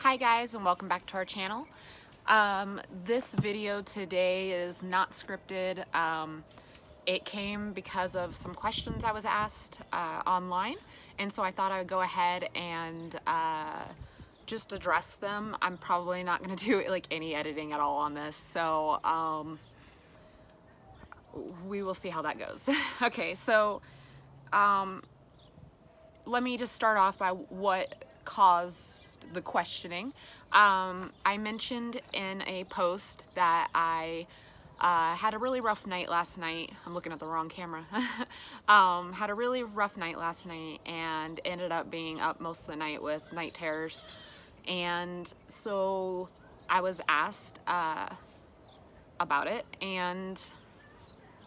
Hi guys, and welcome back to our channel. This video today is not scripted. It came because of some questions I was asked online, and so I thought I would go ahead and just address them. I'm probably not going to do like any editing at all on this, so we will see how that goes. Okay, so let me just start off by what caused the questioning. I mentioned in a post that I had a really rough night last night. I'm looking at the wrong camera. Had a really rough night last night and ended up being up most of the night with night terrors. And so I was asked about it, and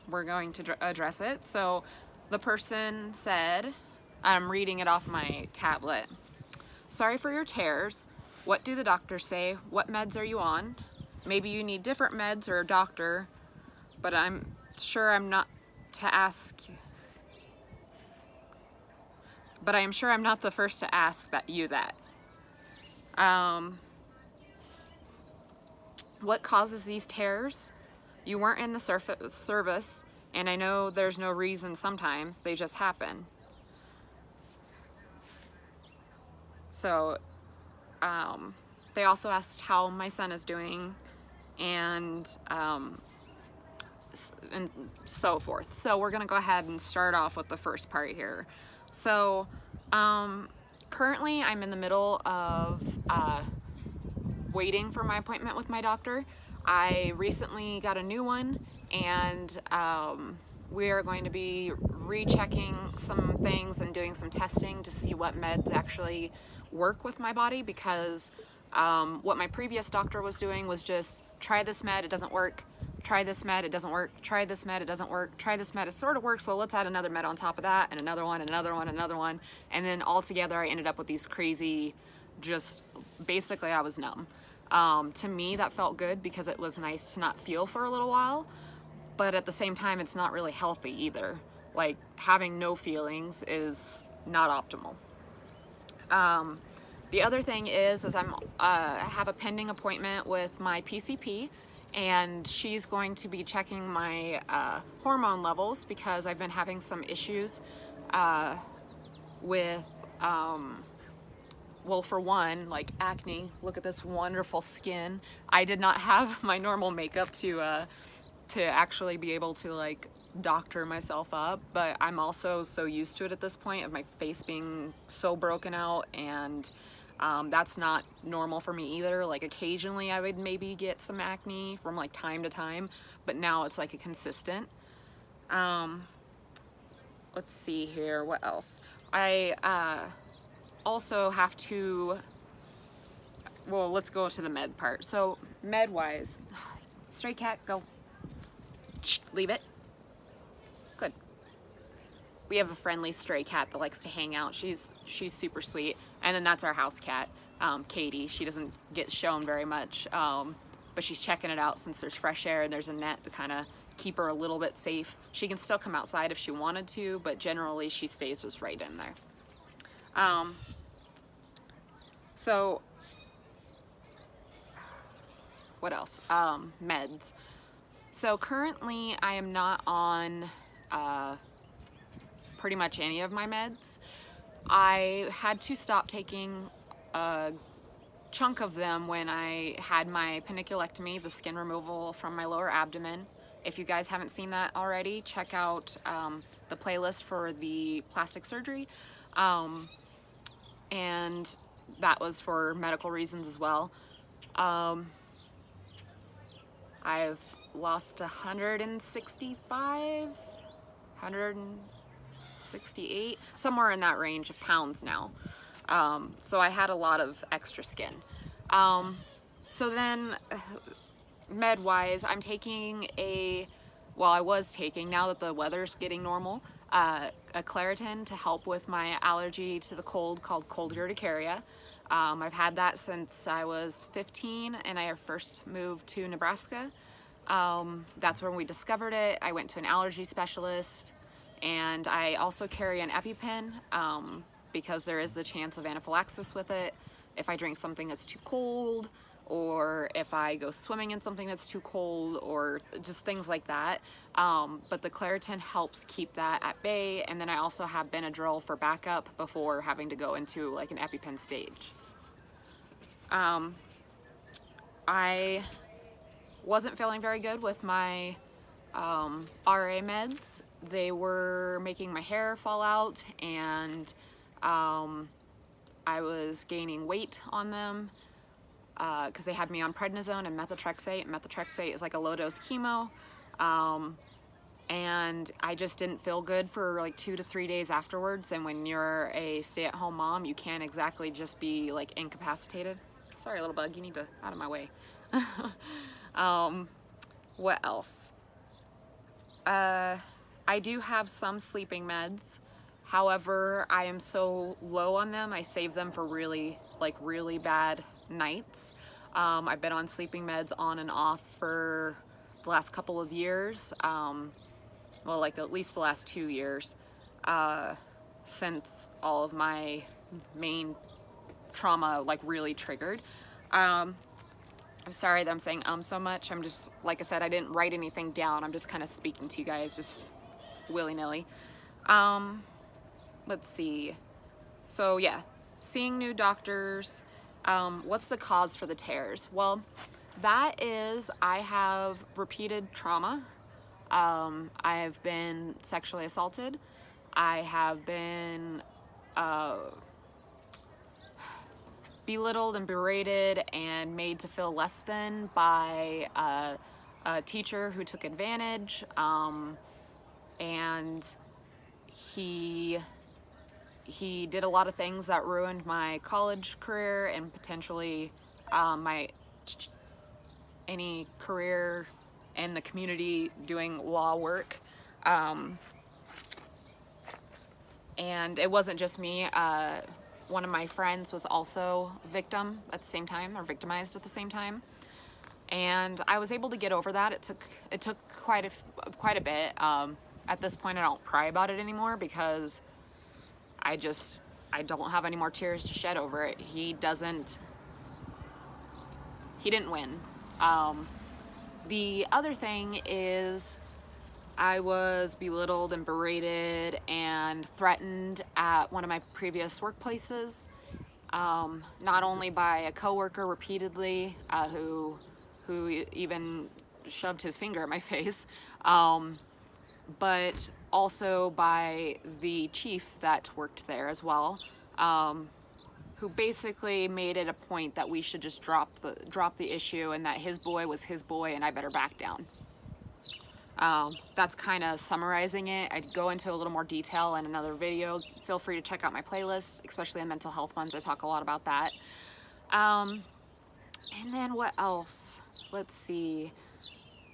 we're going to address it. So the person said, I'm reading it off my tablet. Sorry for your tears. What do the doctors say? What meds are you on? Maybe you need different meds or a doctor, but I'm sure I'm not to ask. But I am sure I'm not the first to ask that. What causes these tears? You weren't in the service, and I know there's no reason sometimes, they just happen. So they also asked how my son is doing and so forth. So we're gonna go ahead and start off with the first part here. So currently I'm in the middle of waiting for my appointment with my doctor. I recently got a new one, and we are going to be rechecking some things and doing some testing to see what meds actually work with my body, because what my previous doctor was doing was just try this med, it doesn't work, try this med, it doesn't work, try this med, it doesn't work, try this med, it sort of works, so let's add another med on top of that, and another one, another one, another one, and then all together I ended up with these crazy, just basically I was numb. To me that felt good because it was nice to not feel for a little while, but at the same time it's not really healthy either. Like, having no feelings is not optimal. The other thing is I have a pending appointment with my PCP, and she's going to be checking my hormone levels because I've been having some issues with, well, for one, like acne. Look at this wonderful skin. I did not have my normal makeup to actually be able to like doctor myself up, but I'm also so used to it at this point of my face being so broken out, and that's not normal for me either. Like, occasionally I would maybe get some acne from like time to time, but now it's like a consistent. Let's see here, what else? I also have to, well, let's go to the med part. So med wise, stray cat, go. Shh, leave it. Good. We have a friendly stray cat that likes to hang out. She's super sweet. And then that's our house cat, Katie. She doesn't get shown very much, but she's checking it out since there's fresh air and there's a net to kind of keep her a little bit safe. She can still come outside if she wanted to, but generally she stays just right in there. So what else? Meds. So currently I am not on pretty much any of my meds. I had to stop taking a chunk of them when I had my paniculectomy, the skin removal from my lower abdomen. If you guys haven't seen that already, check out the playlist for the plastic surgery. And that was for medical reasons as well. I've lost 168, somewhere in that range of pounds now. So I had a lot of extra skin. So then med-wise, I'm taking I was taking, now that the weather's getting normal, a Claritin to help with my allergy to the cold called cold urticaria. I've had that since I was 15 and I first moved to Nebraska. That's when we discovered it. I went to an allergy specialist, and I also carry an EpiPen because there is the chance of anaphylaxis with it. if I drink something that's too cold, or if I go swimming in something that's too cold, or just things like that. But the Claritin helps keep that at bay, and then I also have Benadryl for backup before having to go into like an EpiPen stage. I wasn't feeling very good with my RA meds. They were making my hair fall out, and I was gaining weight on them because they had me on prednisone and methotrexate. Methotrexate is like a low-dose chemo, and I just didn't feel good for like 2 to 3 days afterwards. And when you're a stay-at-home mom, you can't exactly just be like incapacitated. Sorry, little bug, you need to out of my way. What else? I do have some sleeping meds. However, I am so low on them, I save them for really bad nights. I've been on sleeping meds on and off for the last couple of years. Well, like at least the last 2 years, since all of my main trauma like really triggered. I'm sorry that I'm saying so much. I'm just, like I said, I didn't write anything down. I'm just kind of speaking to you guys just willy-nilly. Let's see. So yeah, seeing new doctors. What's the cause for the tears? Well, that is, I have repeated trauma. I've been sexually assaulted. I have been belittled and berated and made to feel less than by a teacher who took advantage, and he did a lot of things that ruined my college career and potentially any career in the community doing law work. And it wasn't just me. One of my friends was also a victim at the same time, or victimized at the same time. And I was able to get over that. It took quite a bit. At this point, I don't cry about it anymore because I don't have any more tears to shed over it. He didn't win. The other thing is, I was belittled and berated and threatened at one of my previous workplaces, not only by a coworker repeatedly, who even shoved his finger at my face, but also by the chief that worked there as well, who basically made it a point that we should just drop the issue, and that his boy was his boy and I better back down. That's kind of summarizing it. I'd go into a little more detail in another video. Feel free to check out my playlist, especially the mental health ones. I talk a lot about that. And then what else? Let's see.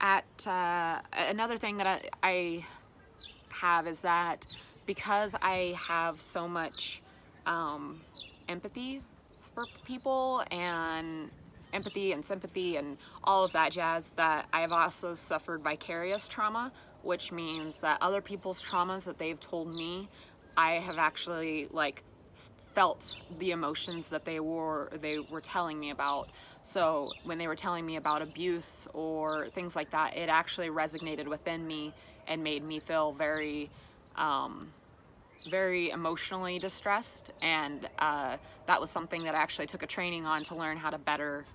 Another thing that I have is that because I have so much empathy for people, and empathy and sympathy and all of that jazz, that I have also suffered vicarious trauma, which means that other people's traumas that they've told me, I have actually like felt the emotions that they were telling me about. So when they were telling me about abuse or things like that, it actually resonated within me and made me feel very very emotionally distressed, and that was something that I actually took a training on to learn how to better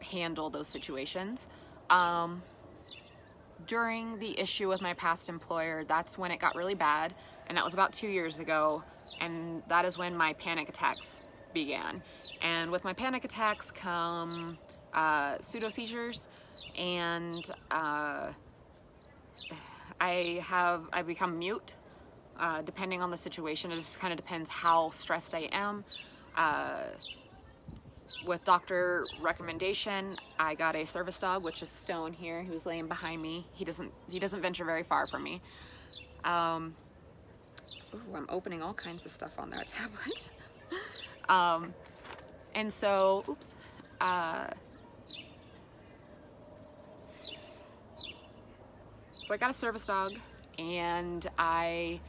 handle those situations. During the issue with my past employer, that's when it got really bad, and that was about 2 years ago, and that is when my panic attacks began. And with my panic attacks come pseudo seizures, and I become mute depending on the situation. It just kind of depends how stressed I am. With doctor recommendation, I got a service dog, which is Stone here, who's laying behind me. He doesn't venture very far from me. Ooh, I'm opening all kinds of stuff on that tablet. And so, oops. So I got a service dog, and I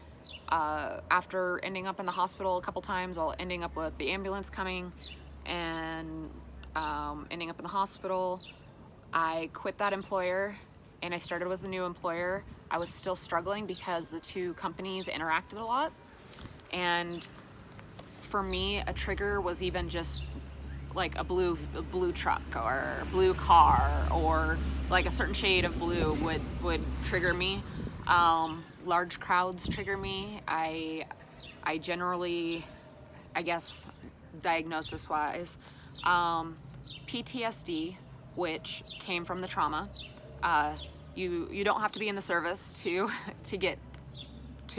After ending up in the hospital a couple times, while ending up with the ambulance coming and ending up in the hospital, I quit that employer and I started with a new employer. I was still struggling because the two companies interacted a lot. And for me, a trigger was even just like a blue truck or a blue car, or like a certain shade of blue would trigger me. Large crowds trigger me. I generally, I guess, diagnosis wise, PTSD, which came from the trauma. You don't have to be in the service to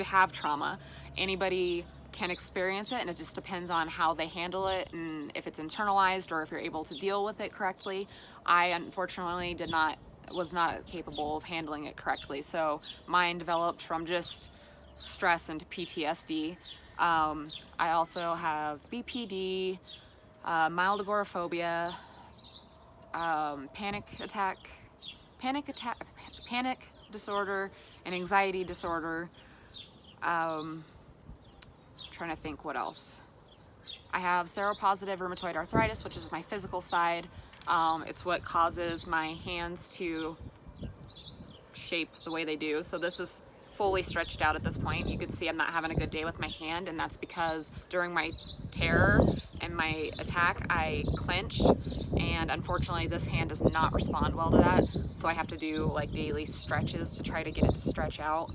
have trauma. Anybody can experience it, and it just depends on how they handle it and if it's internalized or if you're able to deal with it correctly. I unfortunately was not capable of handling it correctly, so mine developed from just stress into PTSD. I also have BPD, mild agoraphobia, panic disorder, and anxiety disorder. Trying to think what else. I have seropositive rheumatoid arthritis, which is my physical side. It's what causes my hands to shape the way they do. So this is fully stretched out at this point. You can see I'm not having a good day with my hand, and that's because during my terror and my attack, I clenched, and unfortunately this hand does not respond well to that. So I have to do like daily stretches to try to get it to stretch out.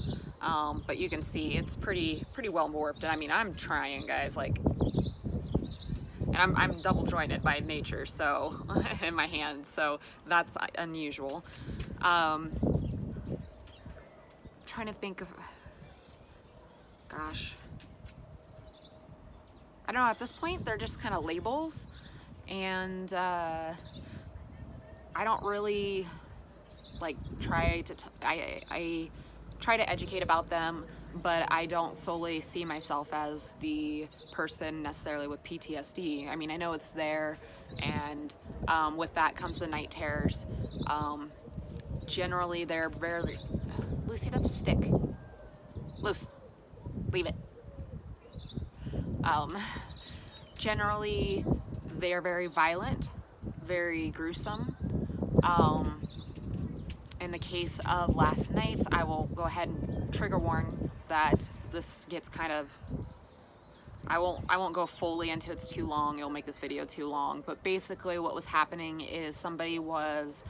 But you can see it's pretty well warped. I mean, I'm trying, guys, like, and I'm double jointed by nature, so in my hands, so that's unusual. Trying to think of, gosh, I don't know, at this point they're just kind of labels, and I don't really like I try to educate about them, but I don't solely see myself as the person necessarily with PTSD. I mean, I know it's there, and with that comes the night terrors. Generally, they're very... Lucy, that's a stick. Loose. Leave it. Generally, they are very violent, very gruesome. In the case of last night's, I will go ahead and trigger warn that this gets kind of... I won't go fully into it, it's too long, it'll make this video too long, but basically what was happening is somebody was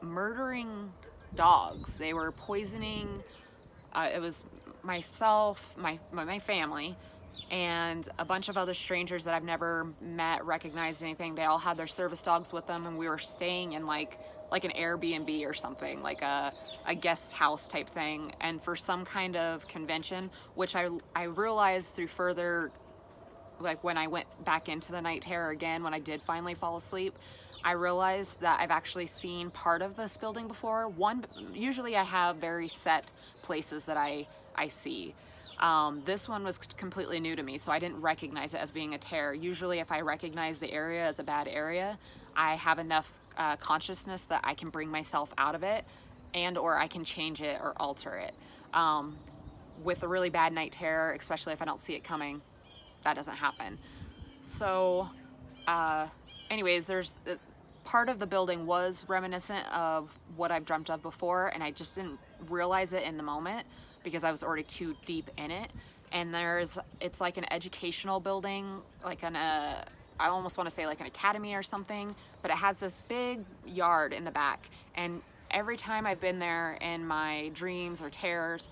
murdering dogs. They were poisoning, it was myself, my family, and a bunch of other strangers that I've never met, recognized, anything. They all had their service dogs with them, and we were staying in like an Airbnb or something, like a guest house type thing. And for some kind of convention, which I realized through further, like when I went back into the night terror again, when I did finally fall asleep, I realized that I've actually seen part of this building before. Usually I have very set places that I see. This one was completely new to me, so I didn't recognize it as being a terror. Usually if I recognize the area as a bad area, I have enough consciousness that I can bring myself out of it, and or I can change it or alter it. With a really bad night terror, especially if I don't see it coming, that doesn't happen. So anyways, there's part of the building was reminiscent of what I've dreamt of before, and I just didn't realize it in the moment because I was already too deep in it. And it's like an educational building, like I almost want to say like an academy or something, but it has this big yard in the back. And every time I've been there in my dreams or terrors,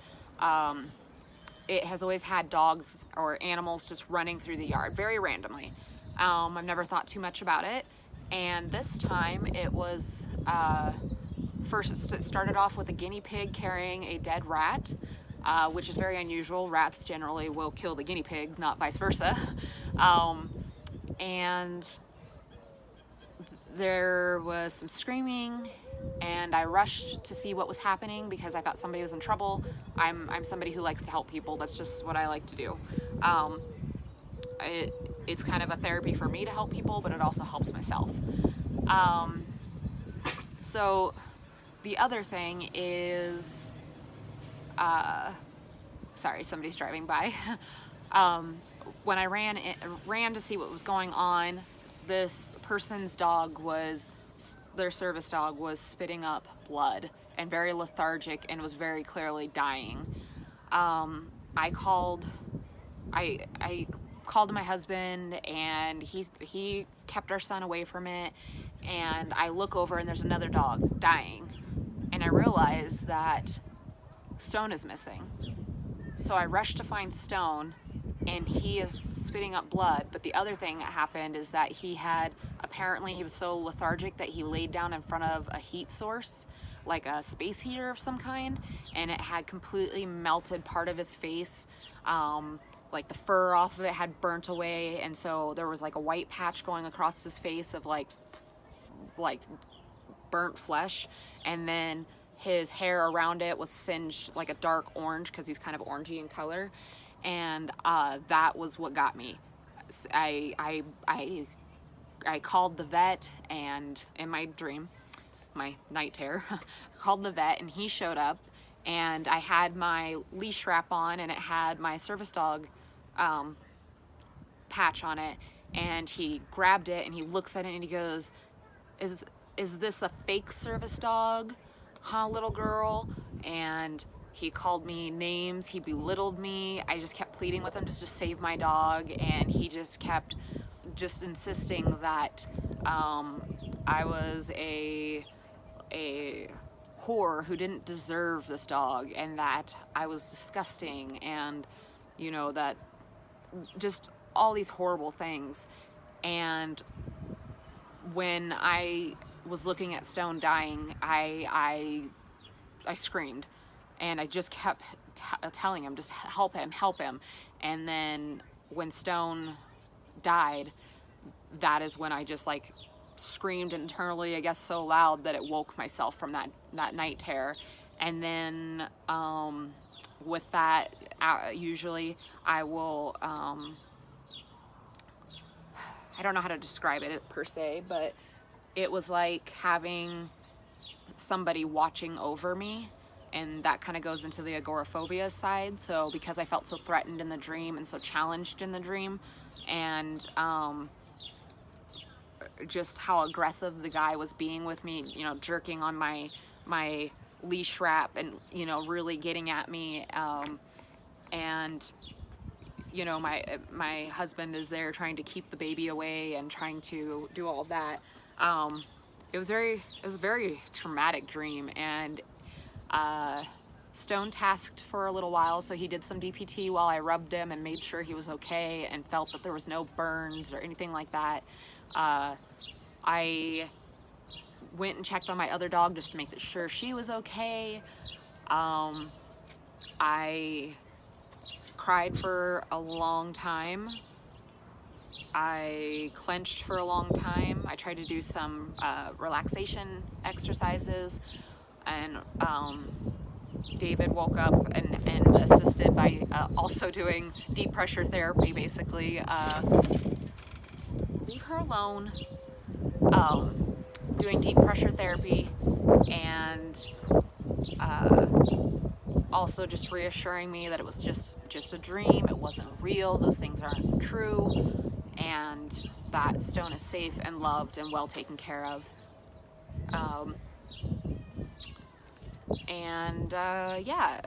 it has always had dogs or animals just running through the yard very randomly. I've never thought too much about it. And this time it was, first it started off with a guinea pig carrying a dead rat, which is very unusual. Rats generally will kill the guinea pigs, not vice versa. And there was some screaming, and I rushed to see what was happening because I thought somebody was in trouble. I'm somebody who likes to help people. That's just what I like to do. It's kind of a therapy for me to help people, but it also helps myself. So the other thing is Sorry, somebody's driving by. When I ran to see what was going on, this person's dog was, their service dog was spitting up blood and very lethargic and was very clearly dying. I called my husband, and he kept our son away from it, and I look over and there's another dog dying, and I realize that Stone is missing. So I rush to find Stone, and he is spitting up blood. But the other thing that happened is that apparently he was so lethargic that he laid down in front of a heat source, like a space heater of some kind, and it had completely melted part of his face. Like the fur off of it had burnt away, and so there was like a white patch going across his face of like burnt flesh, and then his hair around it was singed like a dark orange because he's kind of orangey in color, and that was what got me. I called the vet, and in my dream, my night terror, called the vet, and he showed up, and I had my leash wrap on, and it had my service dog patch on it, and he grabbed it and he looks at it and he goes, is this a fake service dog, huh, little girl? And he called me names, he belittled me. I just kept pleading with him just to save my dog, and he just kept insisting that I was a whore who didn't deserve this dog, and that I was disgusting, and you know, that just all these horrible things. And when I was looking at Stone dying, I screamed, and I just kept telling him, just help him. And then when Stone died, that is when I just like screamed internally, I guess so loud that it woke myself from that night terror. And then with that, usually I will, I don't know how to describe it per se, but it was like having somebody watching over me, and that kind of goes into the agoraphobia side. So because I felt so threatened in the dream and so challenged in the dream, and just how aggressive the guy was being with me, you know, jerking on my leash wrap, and you know, really getting at me, and you know, my husband is there trying to keep the baby away and trying to do all that. It was a very traumatic dream, and Stone tasked for a little while, so he did some DPT while I rubbed him and made sure he was okay and felt that there was no burns or anything like that. I went and checked on my other dog just to make sure she was okay. I cried for a long time. I clenched for a long time. I tried to do some relaxation exercises, and David woke up and assisted by also doing deep pressure therapy, basically. Leave her alone. Doing deep pressure therapy, and also just reassuring me that it was just a dream, it wasn't real, those things aren't true, and that Stone is safe and loved and well taken care of. Yeah,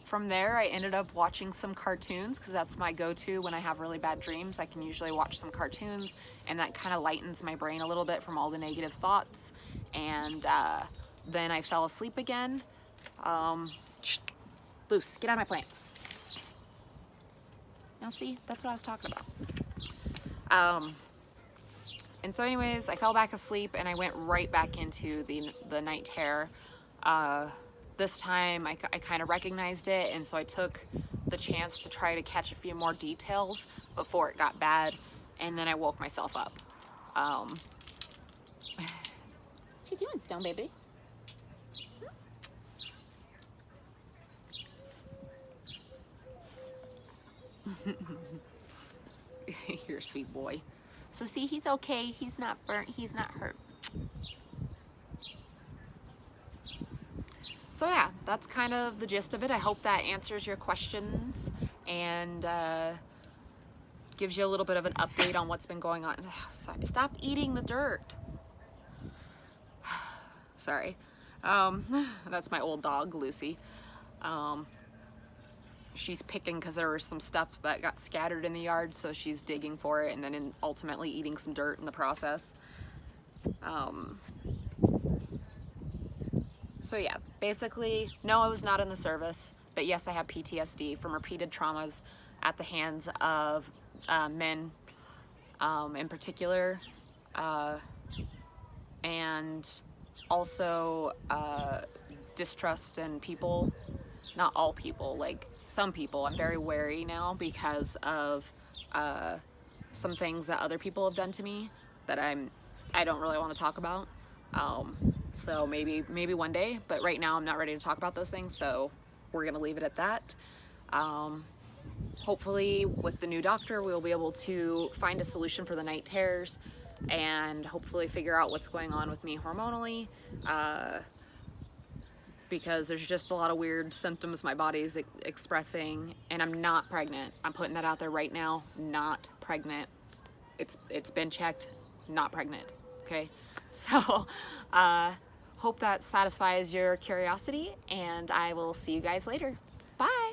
from there I ended up watching some cartoons, because that's my go-to when I have really bad dreams. I can usually watch some cartoons, and that kind of lightens my brain a little bit from all the negative thoughts. And then I fell asleep again. Loose, get out of my plants. Now see, that's what I was talking about. And so anyways, I fell back asleep, and I went right back into the night terror. This time I kind of recognized it, and so I took the chance to try to catch a few more details before it got bad, and then I woke myself up. What you doing, Stone baby? You're a sweet boy. So see, he's okay. He's not burnt. He's not hurt. So yeah, that's kind of the gist of it. I hope that answers your questions and gives you a little bit of an update on what's been going on. Sorry, stop eating the dirt. Sorry. That's my old dog, Lucy. She's picking because there was some stuff that got scattered in the yard, so she's digging for it and then ultimately eating some dirt in the process. So yeah, basically, no, I was not in the service, but yes, I have PTSD from repeated traumas at the hands of men in particular, and also distrust in people. Not all people, like some people. I'm very wary now because of some things that other people have done to me that I don't really want to talk about. So maybe one day, but right now I'm not ready to talk about those things, so we're gonna leave it at that. Hopefully with the new doctor we'll be able to find a solution for the night terrors and hopefully figure out what's going on with me hormonally, because there's just a lot of weird symptoms my body is expressing, and I'm not pregnant. I'm putting that out there right now, not pregnant. It's been checked, not pregnant, okay? So, hope that satisfies your curiosity, and I will see you guys later. Bye!